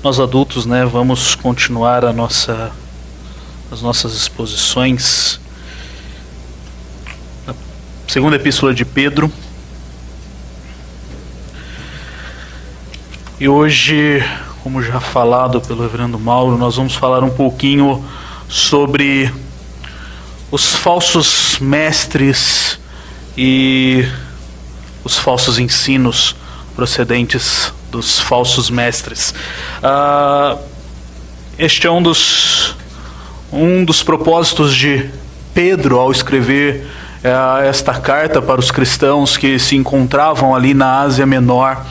Nós adultos, vamos continuar as nossas exposições na segunda epístola de Pedro. E hoje, como já falado pelo reverendo Mauro, nós vamos falar um pouquinho sobre os falsos mestres e os falsos ensinos procedentes dos falsos mestres. Este é um dos propósitos de Pedro ao escrever esta carta para os cristãos que se encontravam ali na Ásia Menor.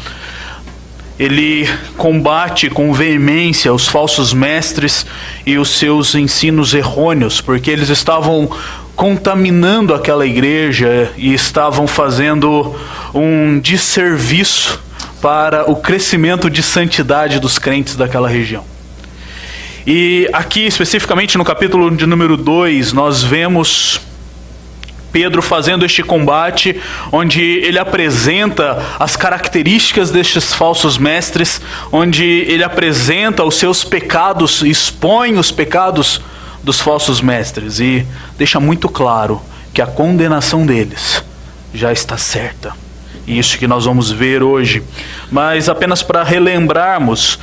Ele combate com veemência os falsos mestres e os seus ensinos errôneos, porque eles estavam contaminando aquela igreja e estavam fazendo um desserviço para o crescimento de santidade dos crentes daquela região. E aqui, especificamente no capítulo de número 2, nós vemos Pedro fazendo este combate, onde ele apresenta as características destes falsos mestres, onde ele apresenta os seus pecados, expõe os pecados dos falsos mestres e deixa muito claro que a condenação deles já está certa. Isso que nós vamos ver hoje. Mas apenas para relembrarmos,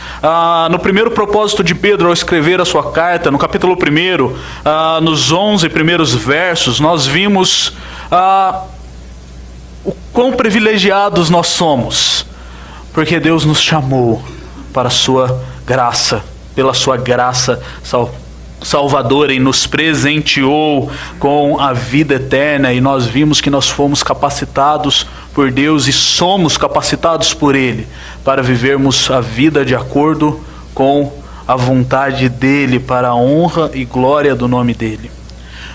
no primeiro propósito de Pedro ao escrever a sua carta, no capítulo 1, nos 11 primeiros versos, nós vimos o quão privilegiados nós somos, porque Deus nos chamou para a sua graça, pela sua graça salvadora, e nos presenteou com a vida eterna, e nós vimos que nós fomos capacitados por Deus e somos capacitados por Ele para vivermos a vida de acordo com a vontade dEle, para a honra e glória do nome dEle.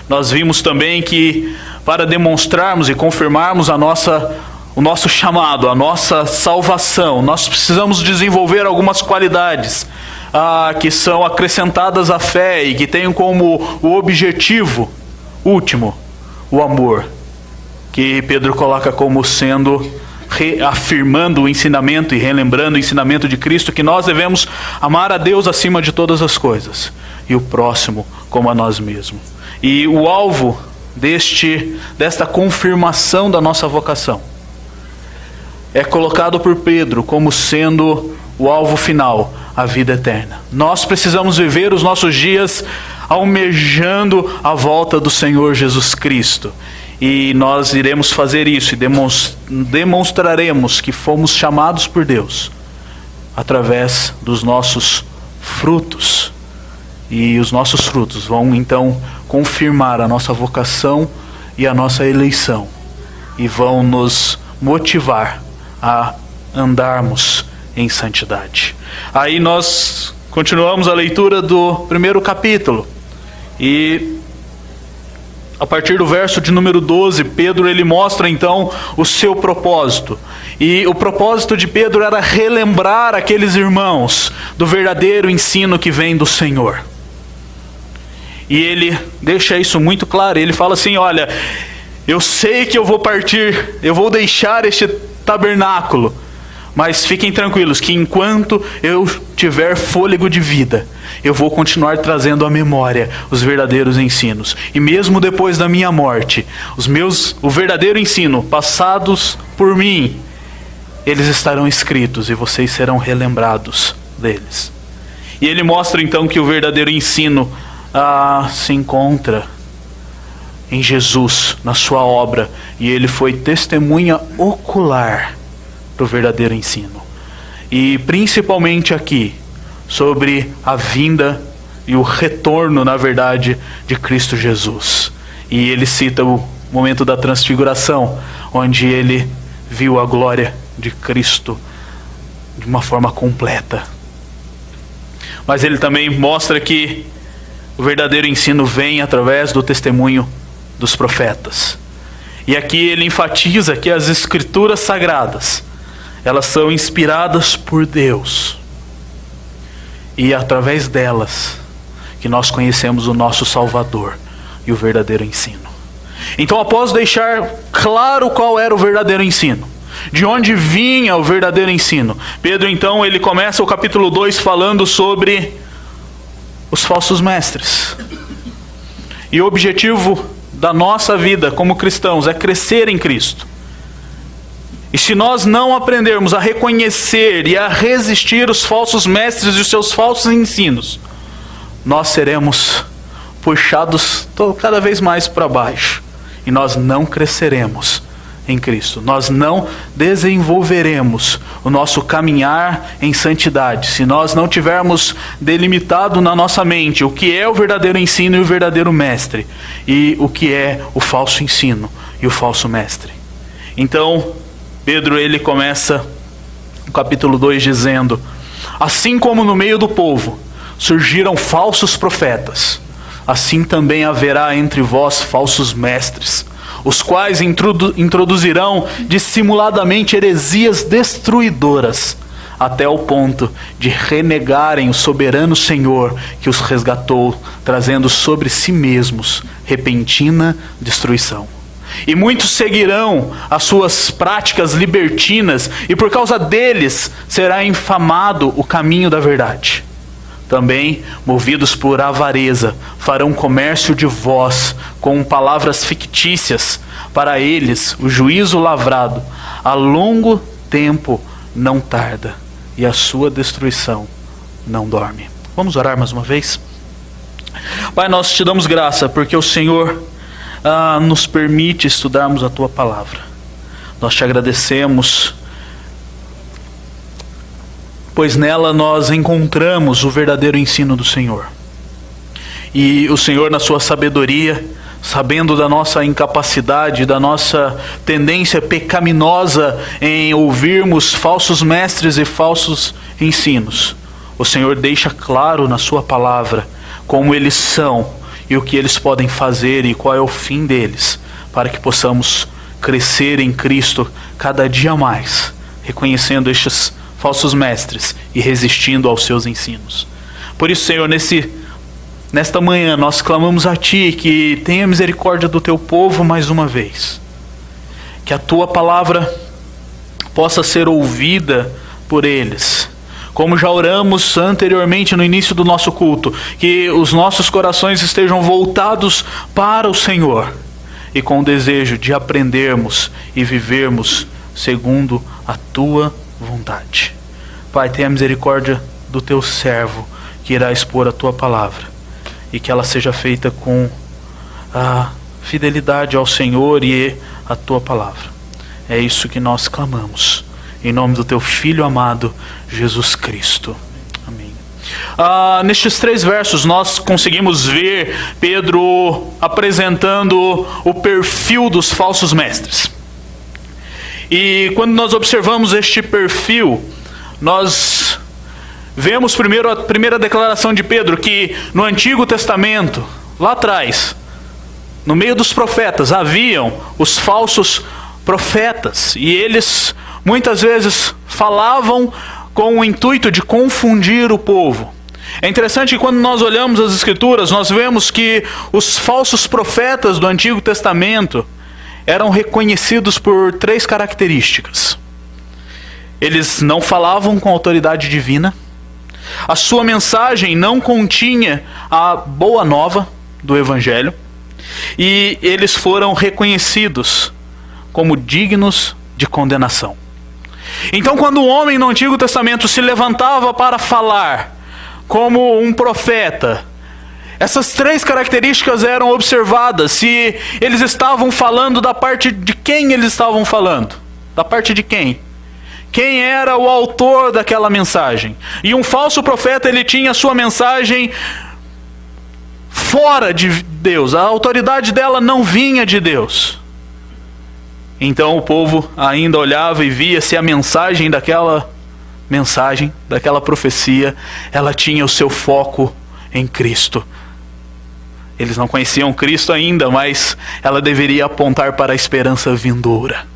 Nós vimos também que para demonstrarmos e confirmarmos o nosso chamado, a nossa salvação, nós precisamos desenvolver algumas qualidades que são acrescentadas à fé e que têm como o objetivo último o amor, que Pedro coloca como sendo, reafirmando o ensinamento e relembrando o ensinamento de Cristo, que nós devemos amar a Deus acima de todas as coisas e o próximo como a nós mesmos. E o alvo desta confirmação da nossa vocação é colocado por Pedro como sendo o alvo final, a vida eterna. Nós precisamos viver os nossos dias almejando a volta do Senhor Jesus Cristo. E nós iremos fazer isso e demonstraremos que fomos chamados por Deus através dos nossos frutos. E os nossos frutos vão então confirmar a nossa vocação e a nossa eleição. E vão nos motivar a andarmos em santidade. Aí nós continuamos a leitura do primeiro capítulo. E a partir do verso de número 12, Pedro ele mostra então o seu propósito. E o propósito de Pedro era relembrar aqueles irmãos do verdadeiro ensino que vem do Senhor. E ele deixa isso muito claro. Ele fala assim: olha, eu sei que eu vou partir, eu vou deixar este tabernáculo, mas fiquem tranquilos que enquanto eu tiver fôlego de vida, eu vou continuar trazendo à memória os verdadeiros ensinos. E mesmo depois da minha morte, o verdadeiro ensino passados por mim, eles estarão escritos e vocês serão relembrados deles. E ele mostra então que o verdadeiro ensino se encontra em Jesus, na sua obra, e ele foi testemunha ocular do verdadeiro ensino. E principalmente aqui, sobre a vinda e o retorno, na verdade, de Cristo Jesus. E ele cita o momento da transfiguração, onde ele viu a glória de Cristo de uma forma completa. Mas ele também mostra que o verdadeiro ensino vem através do testemunho dos profetas. E aqui ele enfatiza que as escrituras sagradas, elas são inspiradas por Deus. E através delas que nós conhecemos o nosso Salvador e o verdadeiro ensino. Então, após deixar claro qual era o verdadeiro ensino, de onde vinha o verdadeiro ensino, Pedro então ele começa o capítulo 2 falando sobre os falsos mestres. E o objetivo da nossa vida como cristãos é crescer em Cristo. E se nós não aprendermos a reconhecer e a resistir os falsos mestres e os seus falsos ensinos, nós seremos puxados cada vez mais para baixo. E nós não cresceremos em Cristo. Nós não desenvolveremos o nosso caminhar em santidade se nós não tivermos delimitado na nossa mente o que é o verdadeiro ensino e o verdadeiro mestre, e o que é o falso ensino e o falso mestre. Então, Pedro ele começa o capítulo 2 dizendo: assim como no meio do povo surgiram falsos profetas, assim também haverá entre vós falsos mestres, os quais introduzirão dissimuladamente heresias destruidoras, até o ponto de renegarem o soberano Senhor que os resgatou, trazendo sobre si mesmos repentina destruição. E muitos seguirão as suas práticas libertinas, e por causa deles será infamado o caminho da verdade. Também, movidos por avareza, farão comércio de vós com palavras fictícias. Para eles, o juízo lavrado a longo tempo não tarda, e a sua destruição não dorme. Vamos orar mais uma vez? Pai, nós te damos graça, porque o Senhor nos permite estudarmos a Tua Palavra. Nós te agradecemos, pois nela nós encontramos o verdadeiro ensino do Senhor. E o Senhor, na sua sabedoria, sabendo da nossa incapacidade, da nossa tendência pecaminosa em ouvirmos falsos mestres e falsos ensinos, o Senhor deixa claro na sua palavra como eles são e o que eles podem fazer e qual é o fim deles, para que possamos crescer em Cristo cada dia mais, reconhecendo estes falsos mestres e resistindo aos seus ensinos. Por isso, Senhor, nesta manhã nós clamamos a Ti que tenha misericórdia do Teu povo mais uma vez. Que a Tua palavra possa ser ouvida por eles. Como já oramos anteriormente no início do nosso culto, que os nossos corações estejam voltados para o Senhor e com o desejo de aprendermos e vivermos segundo a Tua vontade. Pai, tenha misericórdia do Teu servo que irá expor a Tua palavra, e que ela seja feita com a fidelidade ao Senhor e à Tua palavra. É isso que nós clamamos, em nome do Teu Filho amado, Jesus Cristo. Amém. Nestes 3 versos nós conseguimos ver Pedro apresentando o perfil dos falsos mestres. E quando nós observamos este perfil, nós vemos primeiro a primeira declaração de Pedro, que no Antigo Testamento, lá atrás, no meio dos profetas, haviam os falsos profetas, e eles muitas vezes falavam com o intuito de confundir o povo. É interessante que quando nós olhamos as Escrituras, nós vemos que os falsos profetas do Antigo Testamento eram reconhecidos por 3 características. Eles não falavam com autoridade divina, a sua mensagem não continha a boa nova do Evangelho, e eles foram reconhecidos como dignos de condenação. Então, quando um homem no Antigo Testamento se levantava para falar como um profeta, essas 3 características eram observadas. Se eles estavam falando, da parte de quem eles estavam falando? Da parte de quem? Quem era o autor daquela mensagem? E um falso profeta, ele tinha sua mensagem fora de Deus. A autoridade dela não vinha de Deus. Então o povo ainda olhava e via se a mensagem, daquela profecia, ela tinha o seu foco em Cristo. Eles não conheciam Cristo ainda, mas ela deveria apontar para a esperança vindoura.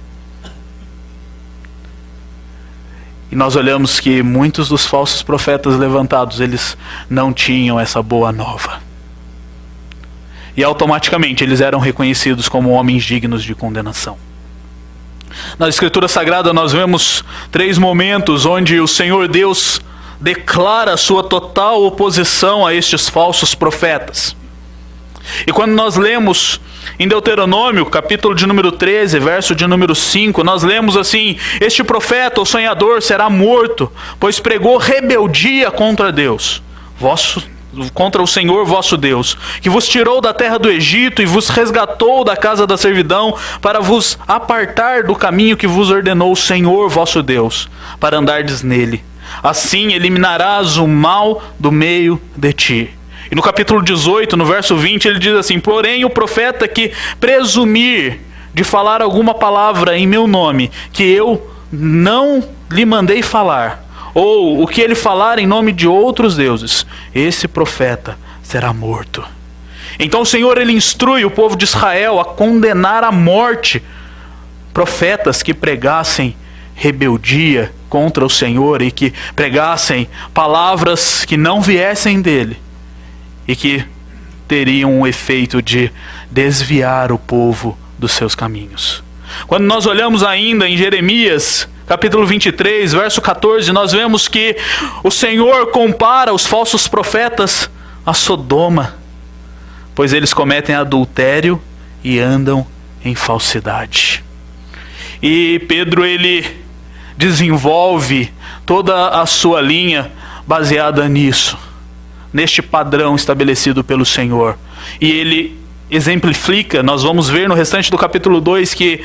E nós olhamos que muitos dos falsos profetas levantados, eles não tinham essa boa nova. E automaticamente eles eram reconhecidos como homens dignos de condenação. Na Escritura Sagrada nós vemos 3 momentos onde o Senhor Deus declara a sua total oposição a estes falsos profetas. E quando nós lemos em Deuteronômio, capítulo de número 13, verso de número 5, nós lemos assim: este profeta, o sonhador, será morto, pois pregou rebeldia contra Deus, contra o Senhor vosso Deus, que vos tirou da terra do Egito e vos resgatou da casa da servidão, para vos apartar do caminho que vos ordenou o Senhor vosso Deus, para andardes nele. Assim eliminarás o mal do meio de ti. E no capítulo 18, no verso 20, ele diz assim: porém o profeta que presumir de falar alguma palavra em meu nome, que eu não lhe mandei falar, ou o que ele falar em nome de outros deuses, esse profeta será morto. Então o Senhor, ele instrui o povo de Israel a condenar à morte profetas que pregassem rebeldia contra o Senhor e que pregassem palavras que não viessem dele e que teriam o efeito de desviar o povo dos seus caminhos. Quando nós olhamos ainda em Jeremias capítulo 23, verso 14, nós vemos que o Senhor compara os falsos profetas a Sodoma, pois eles cometem adultério e andam em falsidade. E Pedro, ele desenvolve toda a sua linha baseada nisso, neste padrão estabelecido pelo Senhor. E ele exemplifica, nós vamos ver no restante do capítulo 2, que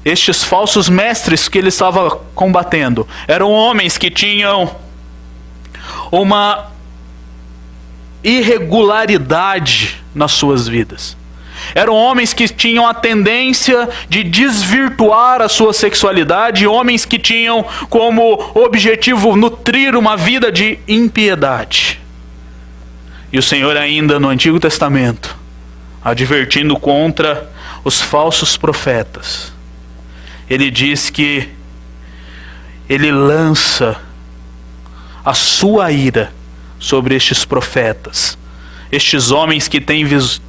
estes falsos mestres que ele estava combatendo eram homens que tinham uma irregularidade nas suas vidas. Eram homens que tinham a tendência de desvirtuar a sua sexualidade, homens que tinham como objetivo nutrir uma vida de impiedade. E o Senhor ainda no Antigo Testamento, advertindo contra os falsos profetas, ele diz que ele lança a sua ira sobre estes profetas, estes homens que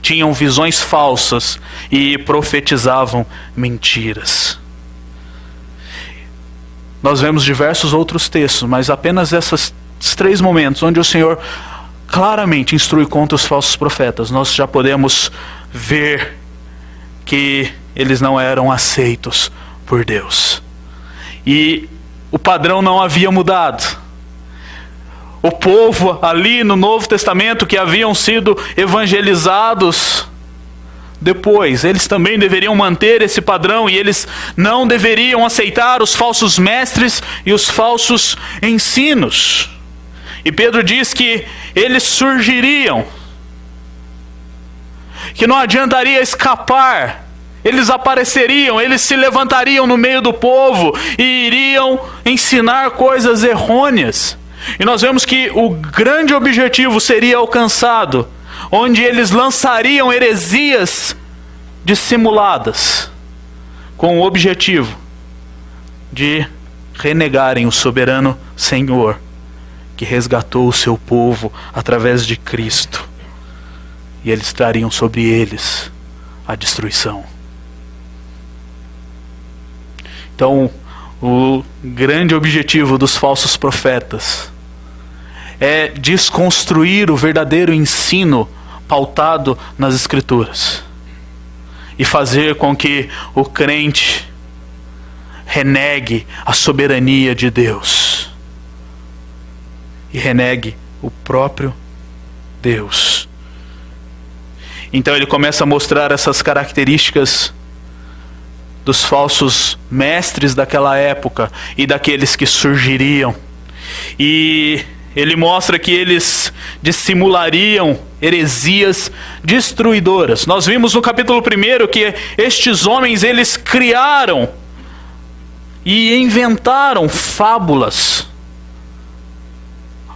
tinham visões falsas e profetizavam mentiras. Nós vemos diversos outros textos, mas apenas esses 3 momentos onde o Senhor claramente instrui contra os falsos profetas, nós já podemos ver que eles não eram aceitos por Deus. E o padrão não havia mudado. O povo ali no Novo Testamento que haviam sido evangelizados depois, eles também deveriam manter esse padrão e eles não deveriam aceitar os falsos mestres e os falsos ensinos. E Pedro diz que eles surgiriam, que não adiantaria escapar. Eles apareceriam, eles se levantariam no meio do povo e iriam ensinar coisas errôneas. E nós vemos que o grande objetivo seria alcançado, onde eles lançariam heresias dissimuladas, com o objetivo de renegarem o soberano Senhor, que resgatou o seu povo através de Cristo. E eles trariam sobre eles a destruição. Então, o grande objetivo dos falsos profetas é desconstruir o verdadeiro ensino pautado nas Escrituras e fazer com que o crente renegue a soberania de Deus e renegue o próprio Deus. Então ele começa a mostrar essas características dos falsos mestres daquela época e daqueles que surgiriam. E ele mostra que eles dissimulariam heresias destruidoras. Nós vimos no capítulo 1 que estes homens, eles criaram e inventaram fábulas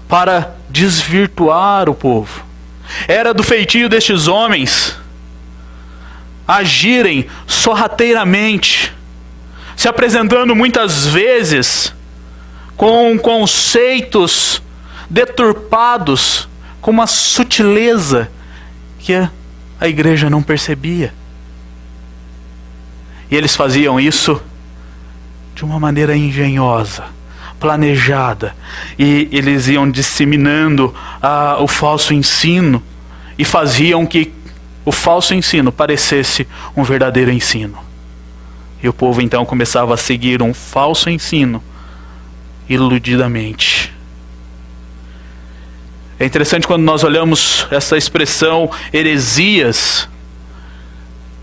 para desvirtuar o povo. Era do feitio destes homens agirem sorrateiramente, se apresentando muitas vezes com conceitos deturpados, com uma sutileza que a igreja não percebia. E eles faziam isso de uma maneira engenhosa, planejada, e eles iam disseminando o falso ensino e faziam que o falso ensino parecesse um verdadeiro ensino. E o povo então começava a seguir um falso ensino iludidamente. É interessante quando nós olhamos essa expressão heresias,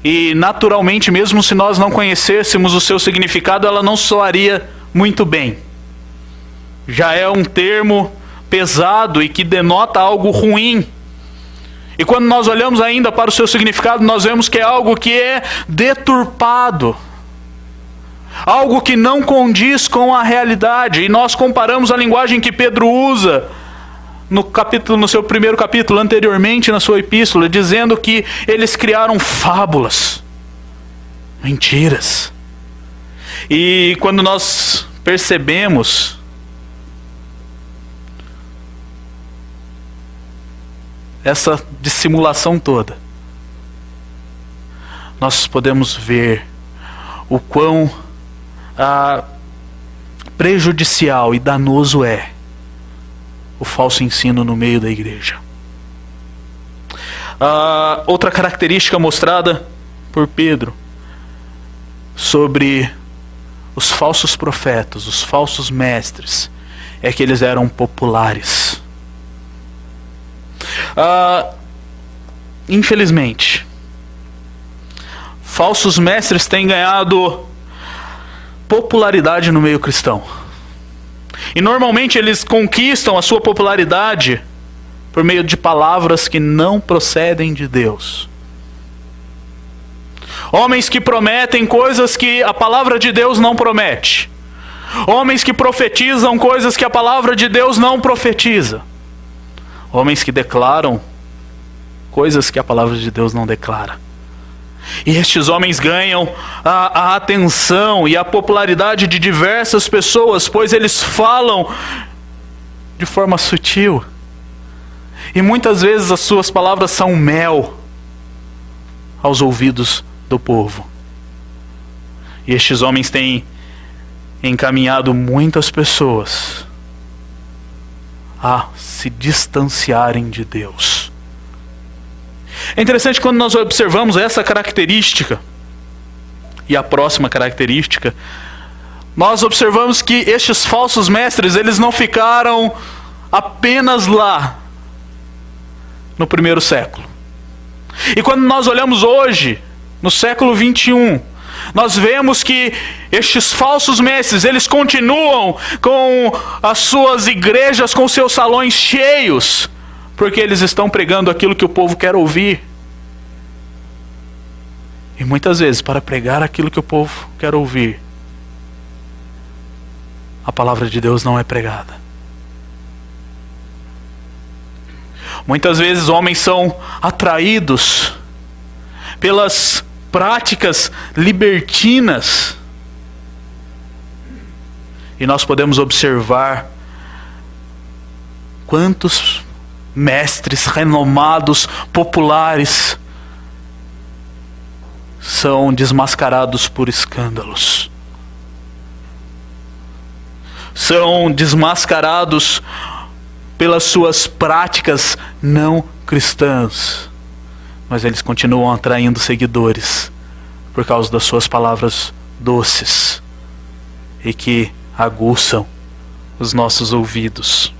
e naturalmente, mesmo se nós não conhecêssemos o seu significado, ela não soaria muito bem. Já é um termo pesado e que denota algo ruim. E quando nós olhamos ainda para o seu significado, nós vemos que é algo que é deturpado, algo que não condiz com a realidade. E nós comparamos a linguagem que Pedro usa no seu primeiro capítulo, anteriormente na sua epístola, dizendo que eles criaram fábulas, mentiras. E quando nós percebemos essa dissimulação toda, nós podemos ver o quão prejudicial e danoso é o falso ensino no meio da igreja. Outra característica mostrada por Pedro sobre os falsos profetas, os falsos mestres, é que eles eram populares. Infelizmente, falsos mestres têm ganhado popularidade no meio cristão. E normalmente eles conquistam a sua popularidade por meio de palavras que não procedem de Deus. Homens que prometem coisas que a palavra de Deus não promete. Homens que profetizam coisas que a palavra de Deus não profetiza. Homens que declaram coisas que a palavra de Deus não declara. E estes homens ganham a atenção e a popularidade de diversas pessoas, pois eles falam de forma sutil. E muitas vezes as suas palavras são mel aos ouvidos do povo. E estes homens têm encaminhado muitas pessoas a se distanciarem de Deus. É interessante quando nós observamos essa característica e a próxima característica, nós observamos que estes falsos mestres, eles não ficaram apenas lá no primeiro século. E quando nós olhamos hoje, no século 21, nós vemos que estes falsos mestres, eles continuam com as suas igrejas, com seus salões cheios, porque eles estão pregando aquilo que o povo quer ouvir. E muitas vezes, para pregar aquilo que o povo quer ouvir, a palavra de Deus não é pregada. Muitas vezes homens são atraídos pelas práticas libertinas. E nós podemos observar quantos mestres renomados, populares, são desmascarados por escândalos. São desmascarados pelas suas práticas não cristãs. Mas eles continuam atraindo seguidores por causa das suas palavras doces. e que aguçam os nossos ouvidos.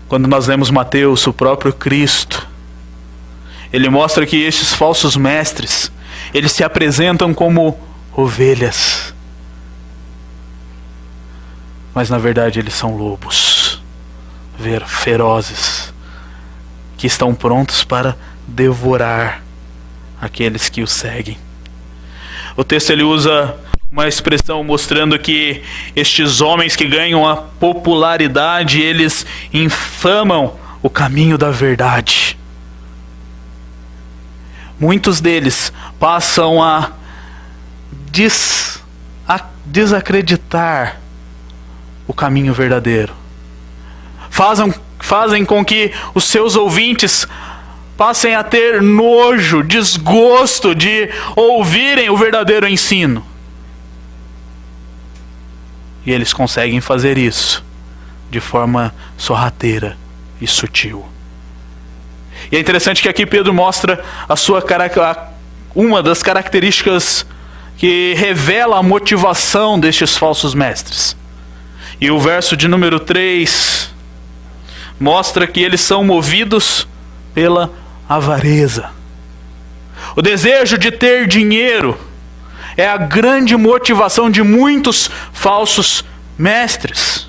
Quando nós lemos Mateus, o próprio Cristo, ele mostra que estes falsos mestres, eles se apresentam como ovelhas, mas na verdade eles são lobos ferozes, que estão prontos para devorar aqueles que o seguem. O texto ele usa uma expressão mostrando que estes homens que ganham a popularidade, eles infamam o caminho da verdade. Muitos deles passam a desacreditar o caminho verdadeiro. Fazem com que os seus ouvintes passem a ter nojo, desgosto de ouvirem o verdadeiro ensino. E eles conseguem fazer isso de forma sorrateira e sutil. E é interessante que aqui Pedro mostra uma das características que revela a motivação destes falsos mestres. E o verso de número 3 mostra que eles são movidos pela avareza. O desejo de ter dinheiro é a grande motivação de muitos falsos mestres.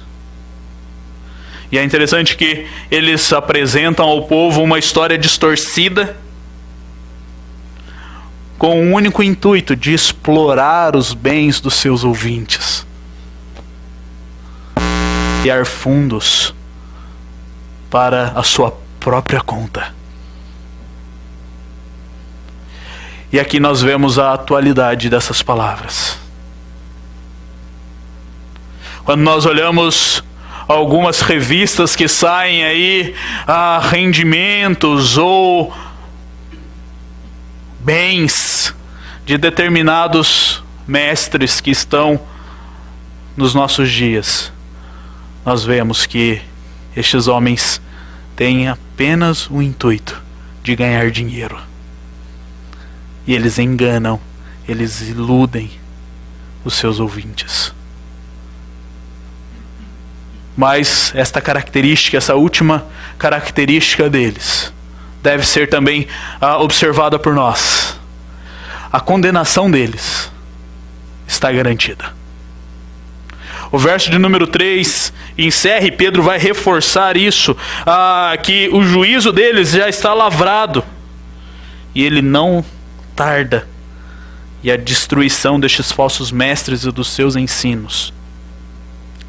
E é interessante que eles apresentam ao povo uma história distorcida, com o único intuito de explorar os bens dos seus ouvintes, criar fundos para a sua própria conta. E aqui nós vemos a atualidade dessas palavras. Quando nós olhamos algumas revistas que saem aí a rendimentos ou bens de determinados mestres que estão nos nossos dias, nós vemos que estes homens têm apenas o intuito de ganhar dinheiro. E eles enganam, eles iludem os seus ouvintes. Mas esta característica, essa última característica deles, deve ser também observada por nós. A condenação deles está garantida. O verso de número 3 encerra e Pedro vai reforçar isso, que o juízo deles já está lavrado. E ele não tarda. E a destruição destes falsos mestres e dos seus ensinos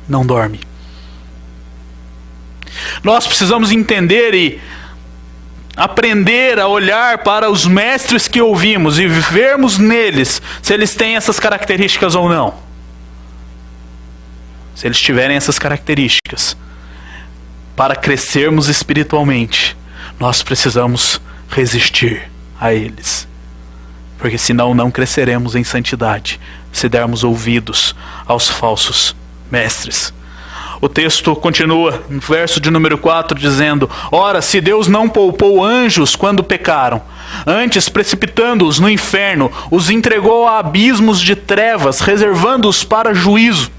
não dorme. Nós precisamos entender e aprender a olhar para os mestres que ouvimos e vermos neles se eles têm essas características ou não. Se eles tiverem essas características, para crescermos espiritualmente, nós precisamos resistir a eles. Porque senão não cresceremos em santidade, se dermos ouvidos aos falsos mestres. O texto continua, no verso de número 4, dizendo: ora, se Deus não poupou anjos quando pecaram, antes precipitando-os no inferno, os entregou a abismos de trevas, reservando-os para juízo.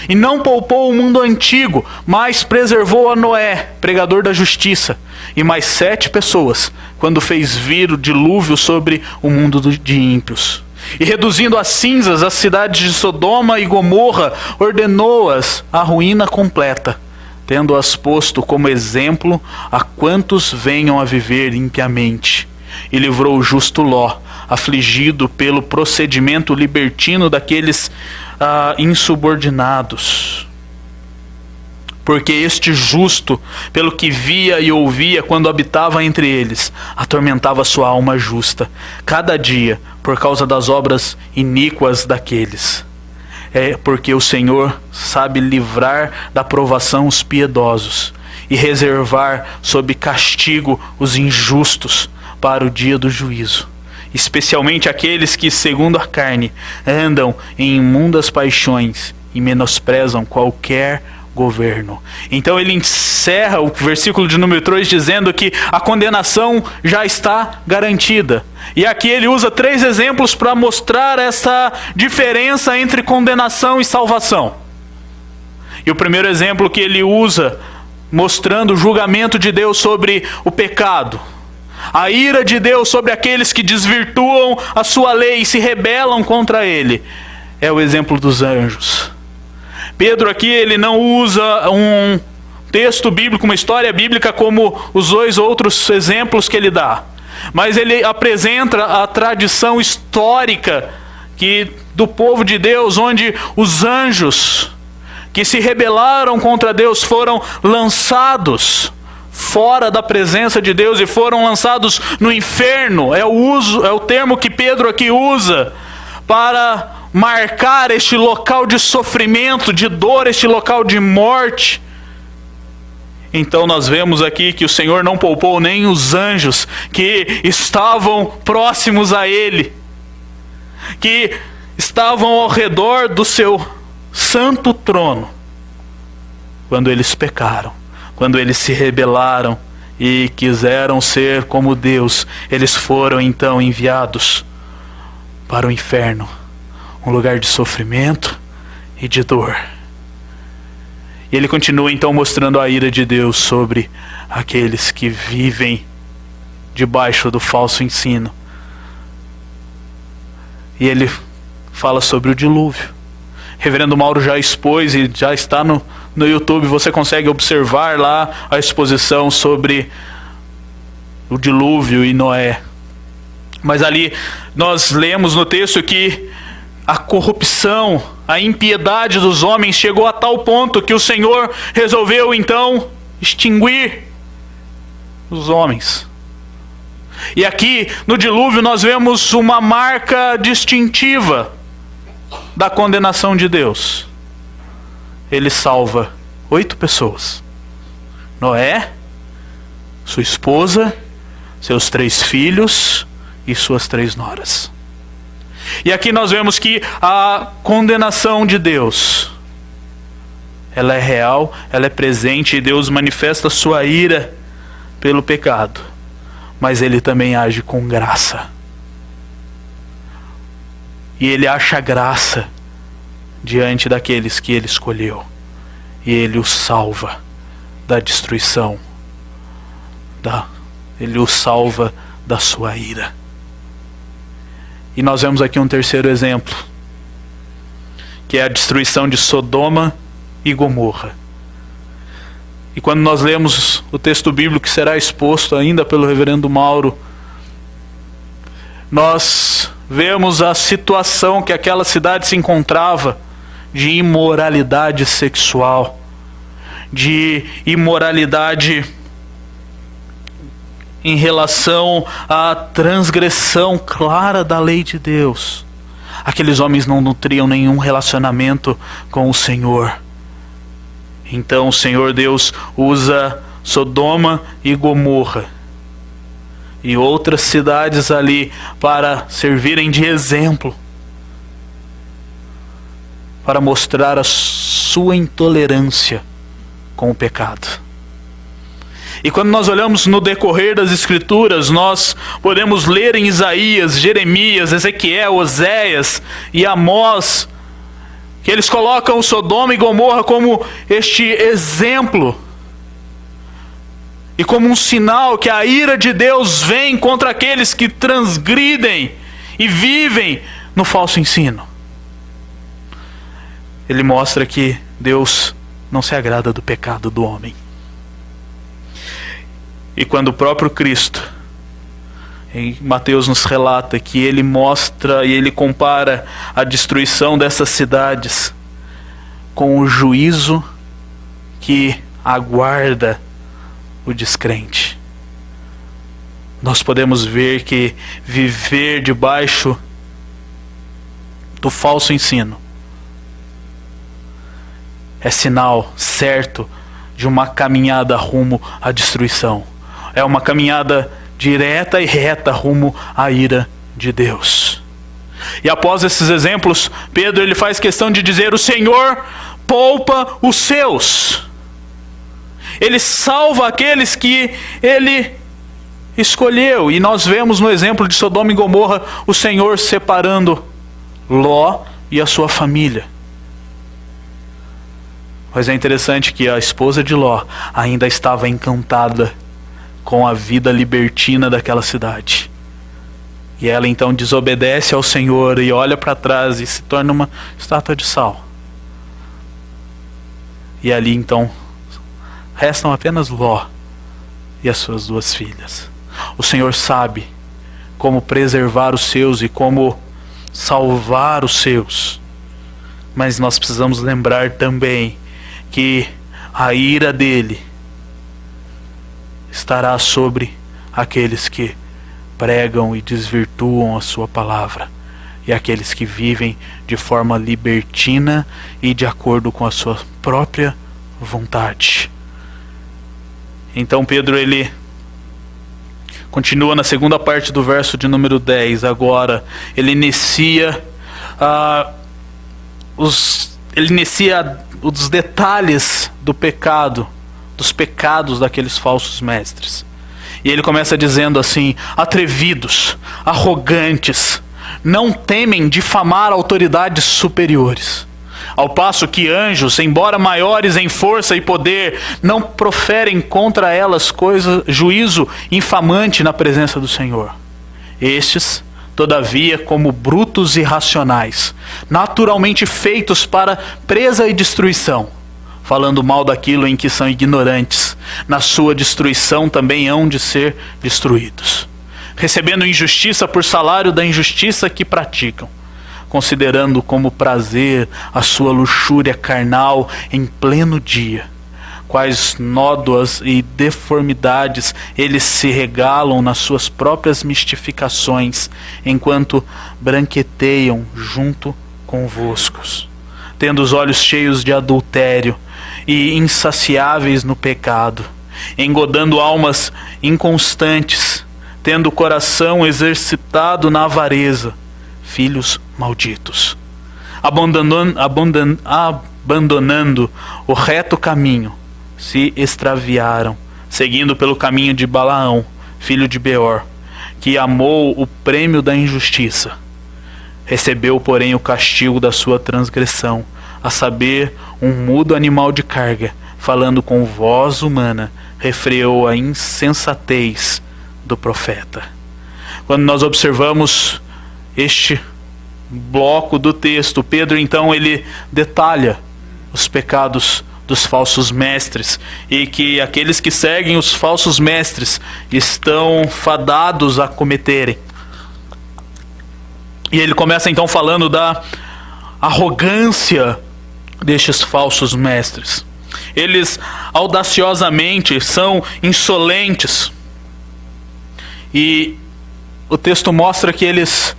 E não poupou o mundo antigo, mas preservou a Noé, pregador da justiça, e mais 7 pessoas, quando fez vir o dilúvio sobre o mundo de ímpios. E reduzindo a cinzas as cidades de Sodoma e Gomorra, ordenou-as à ruína completa, tendo-as posto como exemplo a quantos venham a viver impiamente. E livrou o justo Ló, afligido pelo procedimento libertino daqueles insubordinados. Porque este justo, pelo que via e ouvia quando habitava entre eles, atormentava sua alma justa, cada dia, por causa das obras iníquas daqueles. É porque o Senhor sabe livrar da provação os piedosos e reservar sob castigo os injustos para o dia do juízo, especialmente aqueles que, segundo a carne, andam em imundas paixões e menosprezam qualquer governo. Então ele encerra o versículo de número 3 dizendo que a condenação já está garantida. E aqui ele usa 3 exemplos para mostrar essa diferença entre condenação e salvação. E o primeiro exemplo que ele usa, mostrando o julgamento de Deus sobre o pecado, a ira de Deus sobre aqueles que desvirtuam a sua lei e se rebelam contra ele, é o exemplo dos anjos. Pedro aqui ele não usa um texto bíblico, uma história bíblica como os 2 outros exemplos que ele dá, mas ele apresenta a tradição histórica do povo de Deus, onde os anjos que se rebelaram contra Deus foram lançados fora da presença de Deus e foram lançados no inferno. É o termo que Pedro aqui usa para marcar este local de sofrimento, de dor, este local de morte. Então nós vemos aqui que o Senhor não poupou nem os anjos que estavam próximos a Ele, que estavam ao redor do seu santo trono, quando eles pecaram, quando eles se rebelaram e quiseram ser como Deus. Eles foram então enviados para o inferno, um lugar de sofrimento e de dor. E ele continua então mostrando a ira de Deus sobre aqueles que vivem debaixo do falso ensino. E ele fala sobre o dilúvio. Reverendo Mauro já expôs e já está no YouTube, você consegue observar lá a exposição sobre o dilúvio e Noé. Mas ali nós lemos no texto que a corrupção, a impiedade dos homens chegou a tal ponto que o Senhor resolveu então extinguir os homens. E aqui no dilúvio nós vemos uma marca distintiva da condenação de Deus. Ele salva 8 pessoas: Noé, sua esposa, seus 3 filhos e suas 3 noras. E aqui nós vemos que a condenação de Deus, ela é real, ela é presente, e Deus manifesta sua ira pelo pecado, mas Ele também age com graça. E Ele acha graça diante daqueles que Ele escolheu. E Ele os salva da destruição. Ele os salva da sua ira. E nós vemos aqui um terceiro exemplo, que é a destruição de Sodoma e Gomorra. E quando nós lemos o texto bíblico que será exposto ainda pelo reverendo Mauro, nós vemos a situação que aquela cidade se encontrava de imoralidade sexual, de imoralidade em relação à transgressão clara da lei de Deus. Aqueles homens não nutriam nenhum relacionamento com o Senhor. Então o Senhor Deus usa Sodoma e Gomorra e outras cidades ali para servirem de exemplo, para mostrar a sua intolerância com o pecado. E quando nós olhamos no decorrer das Escrituras, nós podemos ler em Isaías, Jeremias, Ezequiel, Oséias e Amós, que eles colocam Sodoma e Gomorra como este exemplo e como um sinal que a ira de Deus vem contra aqueles que transgridem e vivem no falso ensino. Ele mostra que Deus não se agrada do pecado do homem. E quando o próprio Cristo, em Mateus nos relata que ele mostra e ele compara a destruição dessas cidades com o juízo que aguarda o descrente, nós podemos ver que viver debaixo do falso ensino é sinal certo de uma caminhada rumo à destruição. É uma caminhada direta e reta rumo à ira de Deus. E após esses exemplos, Pedro ele faz questão de dizer: o Senhor poupa os seus. Ele salva aqueles que ele escolheu. E nós vemos no exemplo de Sodoma e Gomorra o Senhor separando Ló e a sua família. Mas é interessante que a esposa de Ló ainda estava encantada com a vida libertina daquela cidade. E ela então desobedece ao Senhor e olha para trás e se torna uma estátua de sal. E ali então restam apenas Ló e as suas 2 filhas. O Senhor sabe como preservar os seus e como salvar os seus. Mas nós precisamos lembrar também que a ira dele estará sobre aqueles que pregam e desvirtuam a sua palavra, e aqueles que vivem de forma libertina e de acordo com a sua própria vontade. Então Pedro, ele continua na segunda parte do verso de número 10. Agora ele inicia os detalhes do pecado, dos pecados daqueles falsos mestres. E ele começa dizendo assim: atrevidos, arrogantes, não temem difamar autoridades superiores. Ao passo que anjos, embora maiores em força e poder, não proferem contra elas juízo infamante na presença do Senhor. Estes, todavia, como brutos irracionais, naturalmente feitos para presa e destruição, falando mal daquilo em que são ignorantes, na sua destruição também hão de ser destruídos, recebendo injustiça por salário da injustiça que praticam, considerando como prazer a sua luxúria carnal em pleno dia. Quais nódoas e deformidades eles se regalam nas suas próprias mistificações, enquanto branqueteiam junto convosco, tendo os olhos cheios de adultério e insaciáveis no pecado, engodando almas inconstantes, tendo o coração exercitado na avareza, filhos malditos, abandonando o reto caminho, se extraviaram, seguindo pelo caminho de Balaão, filho de Beor, que amou o prêmio da injustiça. Recebeu, porém, o castigo da sua transgressão, a saber, um mudo animal de carga, falando com voz humana, refreou a insensatez do profeta. Quando nós observamos este bloco do texto, Pedro então ele detalha os pecados dos falsos mestres, e que aqueles que seguem os falsos mestres estão fadados a cometerem. E ele começa então falando da arrogância destes falsos mestres. Eles audaciosamente são insolentes, e o texto mostra que eles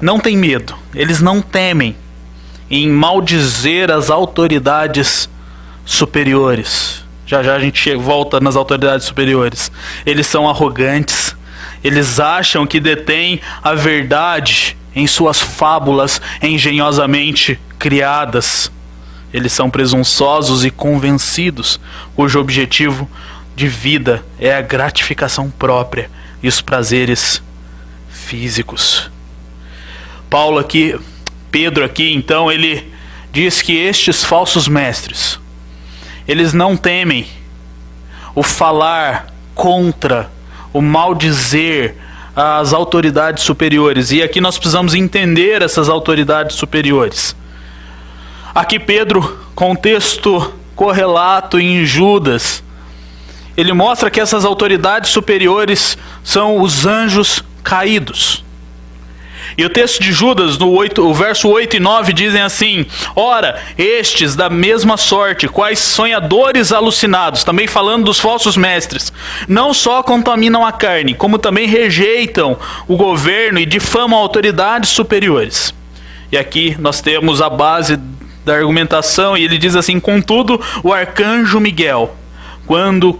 não têm medo, eles não temem em maldizer as autoridades superiores. Já já a gente volta nas autoridades superiores. Eles são arrogantes, eles acham que detêm a verdade em suas fábulas engenhosamente criadas. Eles são presunçosos e convencidos, cujo objetivo de vida é a gratificação própria e os prazeres físicos. Pedro aqui, então, ele diz que estes falsos mestres, eles não temem o falar contra, o maldizer as autoridades superiores. E aqui nós precisamos entender essas autoridades superiores. Aqui Pedro, contexto correlato em Judas, ele mostra que essas autoridades superiores são os anjos caídos. E o texto de Judas, o verso 8 e 9, dizem assim: ora, estes da mesma sorte, quais sonhadores alucinados, também falando dos falsos mestres, não só contaminam a carne, como também rejeitam o governo e difamam autoridades superiores. E aqui nós temos a base da argumentação, e ele diz assim: contudo, o arcanjo Miguel, quando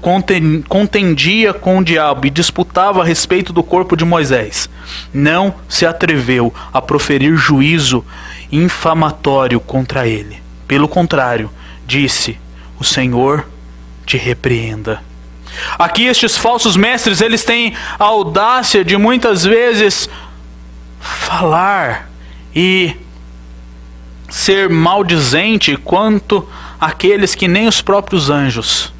contendia com o diabo e disputava a respeito do corpo de Moisés, não se atreveu a proferir juízo infamatório contra ele. Pelo contrário, disse: o Senhor te repreenda. Aqui estes falsos mestres, eles têm a audácia de muitas vezes falar e ser maldizente quanto aqueles que nem os próprios anjos,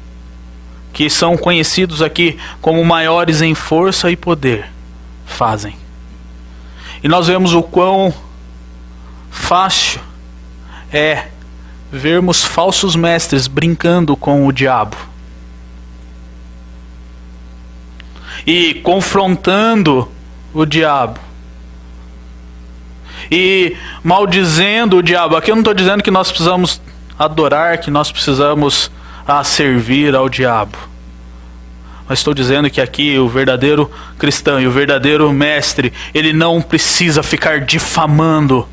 que são conhecidos aqui como maiores em força e poder, fazem. E nós vemos o quão fácil é vermos falsos mestres brincando com o diabo e confrontando o diabo e maldizendo o diabo. Aqui eu não estou dizendo que nós precisamos adorar, que nós precisamos servir ao diabo, mas estou dizendo que aqui o verdadeiro cristão e o verdadeiro mestre, ele não precisa ficar difamando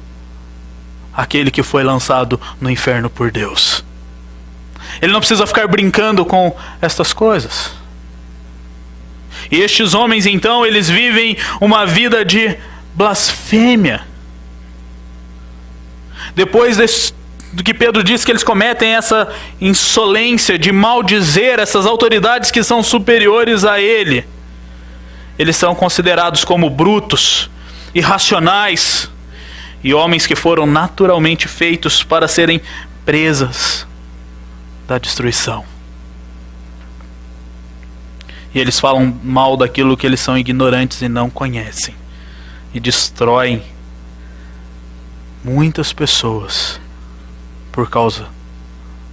aquele que foi lançado no inferno por Deus. Ele não precisa ficar brincando com estas coisas. E estes homens então, eles vivem uma vida de blasfêmia. Depois do que Pedro diz que eles cometem essa insolência de maldizer essas autoridades que são superiores a ele, eles são considerados como brutos, irracionais e homens que foram naturalmente feitos para serem presas da destruição. E eles falam mal daquilo que eles são ignorantes e não conhecem, e destroem muitas pessoas por causa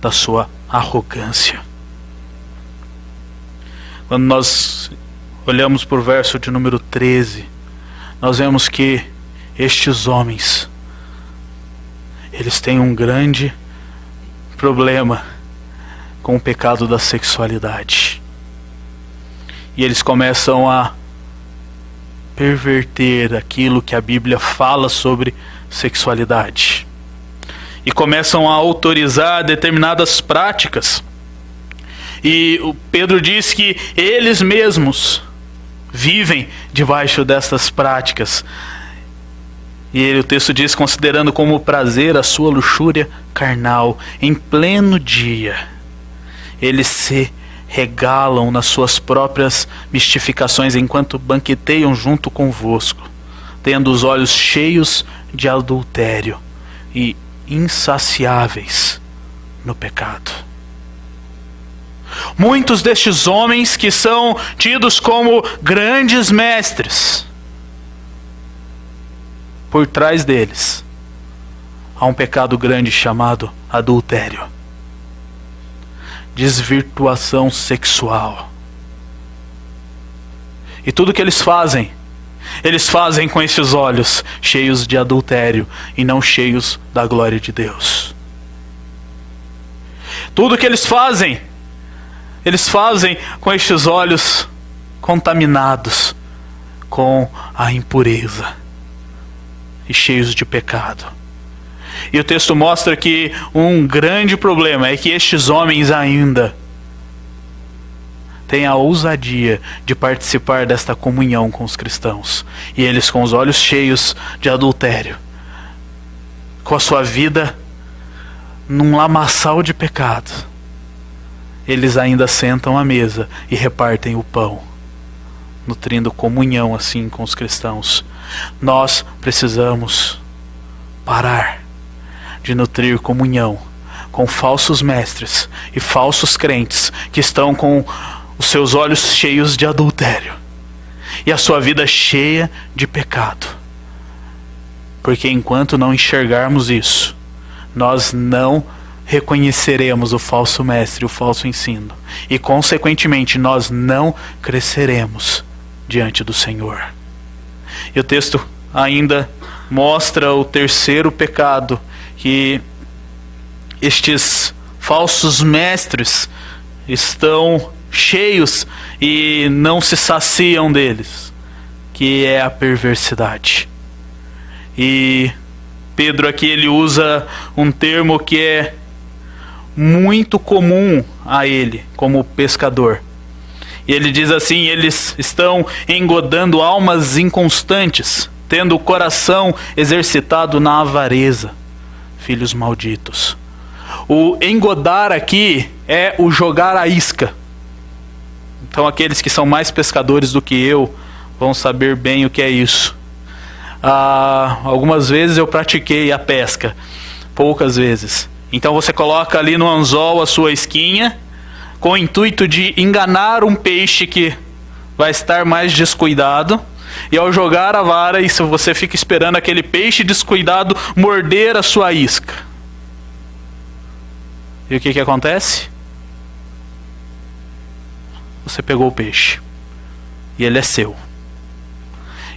da sua arrogância. Quando nós olhamos para o verso de número 13, nós vemos que estes homens, eles têm um grande problema com o pecado da sexualidade. E eles começam a perverter aquilo que a Bíblia fala sobre sexualidade. E começam a autorizar determinadas práticas. E o Pedro diz que eles mesmos vivem debaixo dessas práticas. E o texto diz: considerando como prazer a sua luxúria carnal, em pleno dia, eles se regalam nas suas próprias mistificações, enquanto banqueteiam junto convosco, tendo os olhos cheios de adultério e insaciáveis no pecado. Muitos destes homens que são tidos como grandes mestres, por trás deles há um pecado grande chamado adultério, desvirtuação sexual. E tudo que eles fazem com esses olhos cheios de adultério e não cheios da glória de Deus. Tudo que eles fazem com estes olhos contaminados com a impureza e cheios de pecado. E o texto mostra que um grande problema é que estes homens ainda têm a ousadia de participar desta comunhão com os cristãos. E eles, com os olhos cheios de adultério, com a sua vida num lamaçal de pecado, eles ainda sentam à mesa e repartem o pão, nutrindo comunhão assim com os cristãos. Nós precisamos parar de nutrir comunhão com falsos mestres e falsos crentes que estão com os seus olhos cheios de adultério e a sua vida cheia de pecado. Porque enquanto não enxergarmos isso, nós não reconheceremos o falso mestre, o falso ensino, e consequentemente nós não cresceremos diante do Senhor. E o texto ainda mostra o terceiro pecado que estes falsos mestres estão cheios e não se saciam deles, que é a perversidade. E Pedro aqui ele usa um termo que é muito comum a ele como pescador. E ele diz assim: eles estão engodando almas inconstantes, tendo o coração exercitado na avareza, filhos malditos. O engodar aqui é o jogar a isca. Então aqueles que são mais pescadores do que eu vão saber bem o que é isso. Algumas vezes eu pratiquei a pesca, poucas vezes. Então você coloca ali no anzol a sua isquinha, com o intuito de enganar um peixe que vai estar mais descuidado. E ao jogar a vara, isso você fica esperando aquele peixe descuidado morder a sua isca. E o que acontece? Você pegou o peixe. E ele é seu.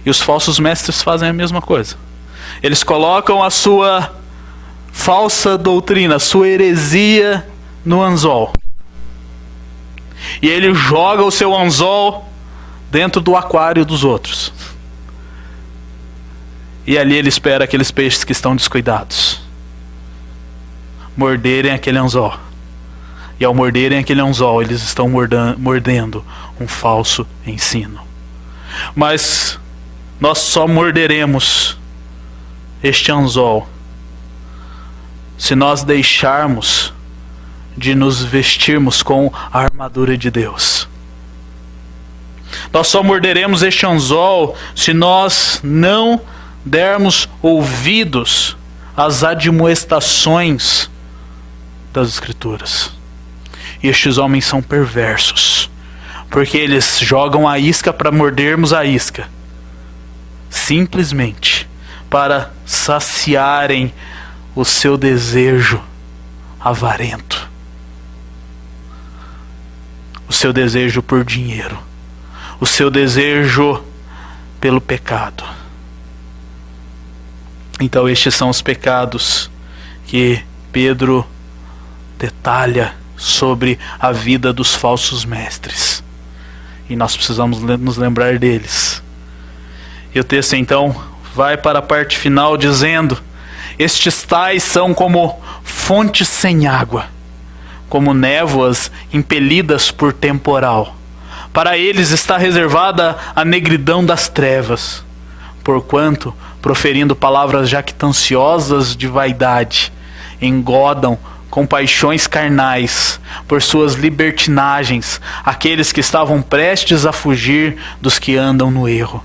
E os falsos mestres fazem a mesma coisa. Eles colocam a sua falsa doutrina, a sua heresia no anzol. E ele joga o seu anzol dentro do aquário dos outros. E ali ele espera aqueles peixes que estão descuidados morderem aquele anzol. E ao morderem aquele anzol, eles estão mordendo um falso ensino. Mas nós só morderemos este anzol se nós deixarmos de nos vestirmos com a armadura de Deus. Nós só morderemos este anzol se nós não dermos ouvidos às admoestações das Escrituras. E estes homens são perversos, porque eles jogam a isca para mordermos a isca, simplesmente para saciarem o seu desejo avarento, o seu desejo por dinheiro, o seu desejo pelo pecado. Então estes são os pecados que Pedro detalha sobre a vida dos falsos mestres. E nós precisamos nos lembrar deles. E o texto então vai para a parte final dizendo: estes tais são como fontes sem água, como névoas impelidas por temporal. Para eles está reservada a negridão das trevas, porquanto, proferindo palavras jactanciosas de vaidade, engodam com paixões carnais, por suas libertinagens, aqueles que estavam prestes a fugir dos que andam no erro,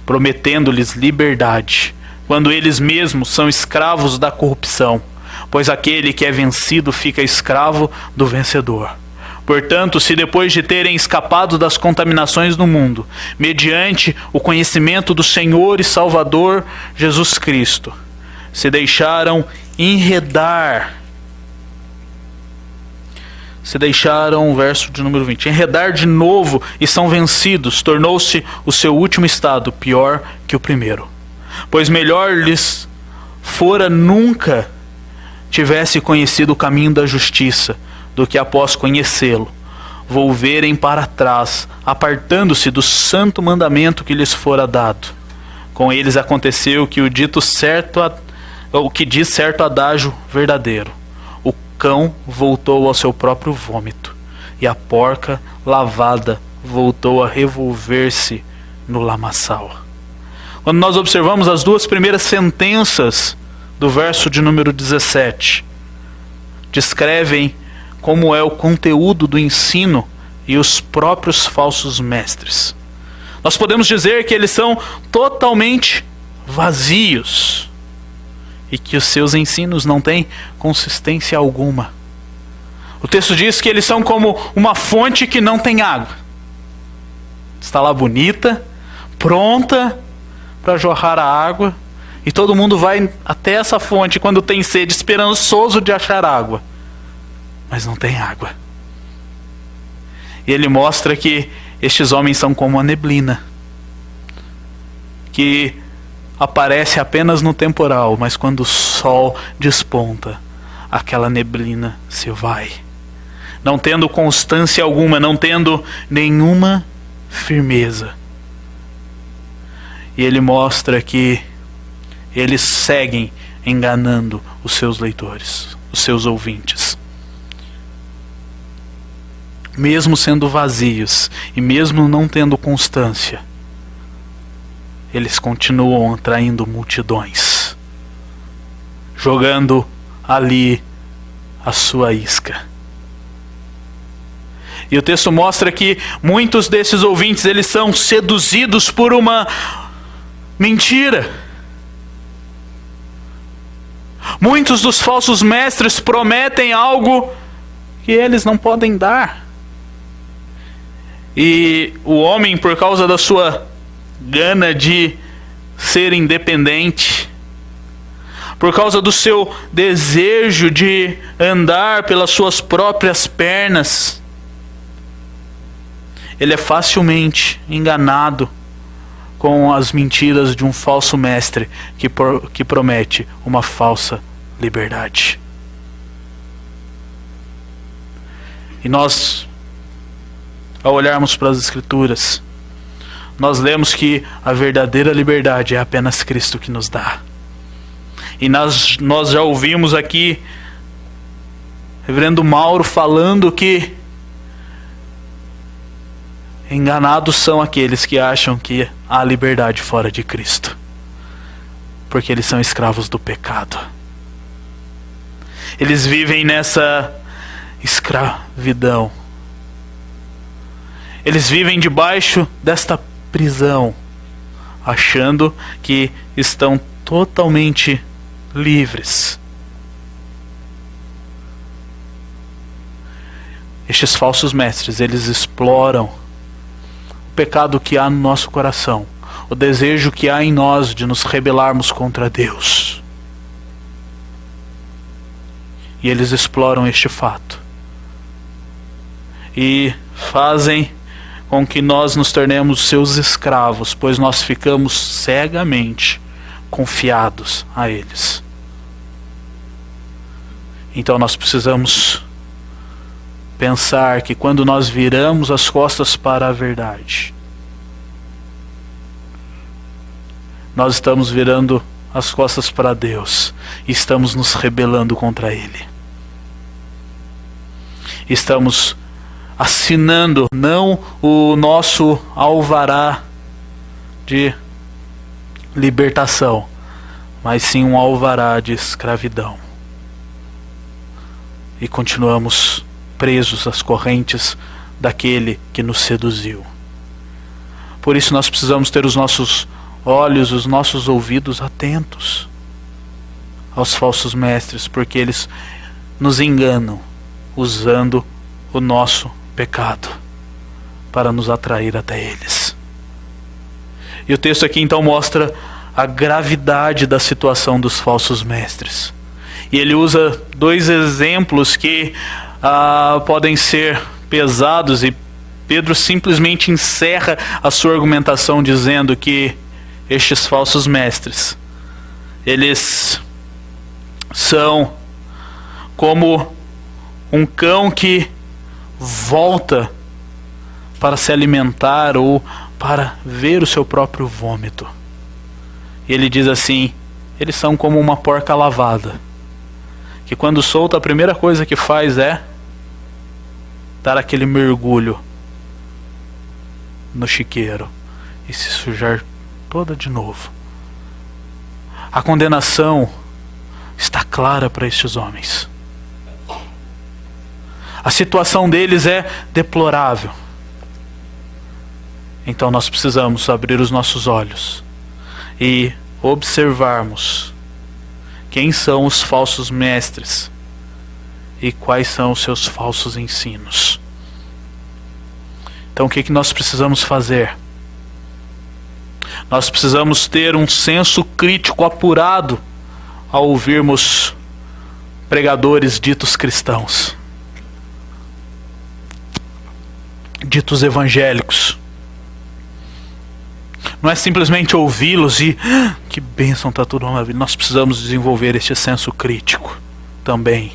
prometendo-lhes liberdade, quando eles mesmos são escravos da corrupção, pois aquele que é vencido fica escravo do vencedor. Portanto, se depois de terem escapado das contaminações do mundo, mediante o conhecimento do Senhor e Salvador Jesus Cristo, se deixaram enredar, verso de número 20, enredar de novo e são vencidos, tornou-se o seu último estado pior que o primeiro. Pois melhor lhes fora nunca tivesse conhecido o caminho da justiça, do que após conhecê-lo, volverem para trás, apartando-se do santo mandamento que lhes fora dado. Com eles aconteceu que o que diz certo adágio verdadeiro: o cão voltou ao seu próprio vômito, e a porca lavada voltou a revolver-se no lamaçal. Quando nós observamos as duas primeiras sentenças do verso de número 17, descrevem como é o conteúdo do ensino e os próprios falsos mestres. Nós podemos dizer que eles são totalmente vazios e que os seus ensinos não têm consistência alguma. O texto diz que eles são como uma fonte que não tem água. Está lá bonita, pronta para jorrar a água, e todo mundo vai até essa fonte quando tem sede, esperançoso de achar água. Mas não tem água. E ele mostra que estes homens são como a neblina, que aparece apenas no temporal, mas quando o sol desponta, aquela neblina se vai, não tendo constância alguma, não tendo nenhuma firmeza. E ele mostra que eles seguem enganando os seus leitores, os seus ouvintes. Mesmo sendo vazios e mesmo não tendo constância, eles continuam atraindo multidões, jogando ali a sua isca. E o texto mostra que muitos desses ouvintes, eles são seduzidos por uma mentira. Muitos dos falsos mestres prometem algo que eles não podem dar. E o homem, por causa da sua gana de ser independente, por causa do seu desejo de andar pelas suas próprias pernas, ele é facilmente enganado com as mentiras de um falso mestre que promete uma falsa liberdade. E nós, ao olharmos para as Escrituras, nós lemos que a verdadeira liberdade é apenas Cristo que nos dá. E nós já ouvimos aqui Reverendo Mauro falando que enganados são aqueles que acham que há liberdade fora de Cristo, porque eles são escravos do pecado. Eles vivem nessa escravidão. Eles vivem debaixo desta prisão, achando que estão totalmente livres. Estes falsos mestres, eles exploram o pecado que há no nosso coração, o desejo que há em nós de nos rebelarmos contra Deus. E eles exploram este fato e fazem com que nós nos tornemos seus escravos, pois nós ficamos cegamente confiados a eles. Então nós precisamos pensar que quando nós viramos as costas para a verdade, nós estamos virando as costas para Deus e estamos nos rebelando contra Ele. Estamos assinando não o nosso alvará de libertação, mas sim um alvará de escravidão. E continuamos presos às correntes daquele que nos seduziu. Por isso nós precisamos ter os nossos olhos, os nossos ouvidos atentos aos falsos mestres, porque eles nos enganam usando o nosso pecado para nos atrair até eles. E o texto aqui então mostra a gravidade da situação dos falsos mestres. E ele usa dois exemplos que podem ser pesados, e Pedro simplesmente encerra a sua argumentação dizendo que estes falsos mestres, eles são como um cão que volta para se alimentar ou para ver o seu próprio vômito. E ele diz assim: eles são como uma porca lavada, que quando solta a primeira coisa que faz é dar aquele mergulho no chiqueiro e se sujar toda de novo. A condenação está clara para estes homens. A situação deles é deplorável. Então nós precisamos abrir os nossos olhos e observarmos quem são os falsos mestres e quais são os seus falsos ensinos. Então o que nós precisamos fazer? Nós precisamos ter um senso crítico apurado ao ouvirmos pregadores ditos cristãos, ditos evangélicos. Não é simplesmente ouvi-los e que bênção, está tudo na vida. Nós precisamos desenvolver este senso crítico também,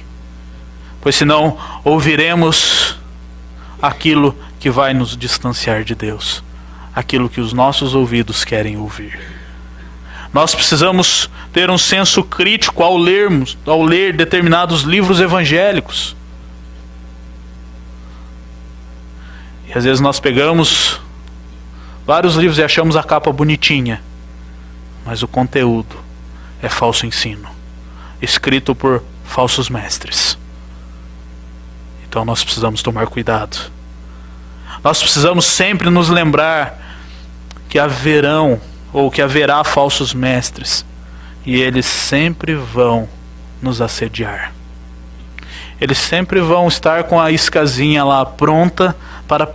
pois senão ouviremos aquilo que vai nos distanciar de Deus, aquilo que os nossos ouvidos querem ouvir. Nós precisamos ter um senso crítico ao ler determinados livros evangélicos. E às vezes nós pegamos vários livros e achamos a capa bonitinha, mas o conteúdo é falso ensino, escrito por falsos mestres. Então nós precisamos tomar cuidado. Nós precisamos sempre nos lembrar que haverá falsos mestres, e eles sempre vão nos assediar. Eles sempre vão estar com a iscazinha lá pronta para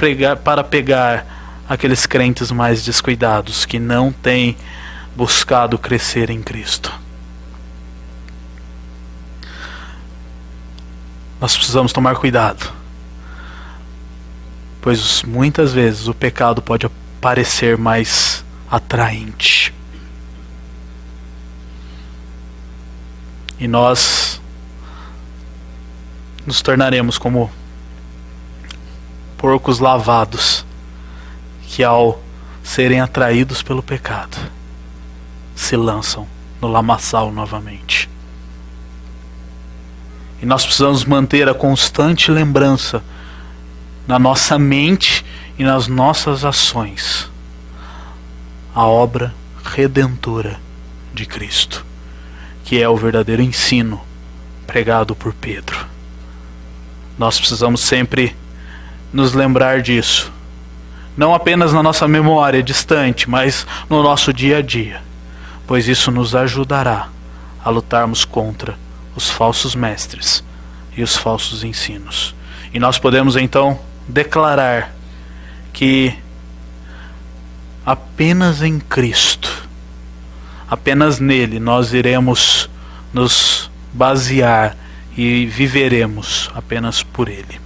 pegar aqueles crentes mais descuidados, que não têm buscado crescer em Cristo. Nós precisamos tomar cuidado, pois muitas vezes o pecado pode parecer mais atraente. E nós nos tornaremos como porcos lavados, que ao serem atraídos pelo pecado, se lançam no lamaçal novamente. E nós precisamos manter a constante lembrança na nossa mente e nas nossas ações a obra redentora de Cristo, que é o verdadeiro ensino pregado por Pedro. Nós precisamos sempre nos lembrar disso, não apenas na nossa memória distante, mas no nosso dia a dia, pois isso nos ajudará a lutarmos contra os falsos mestres e os falsos ensinos. E nós podemos então declarar que apenas em Cristo, apenas nele, nós iremos nos basear e viveremos apenas por ele.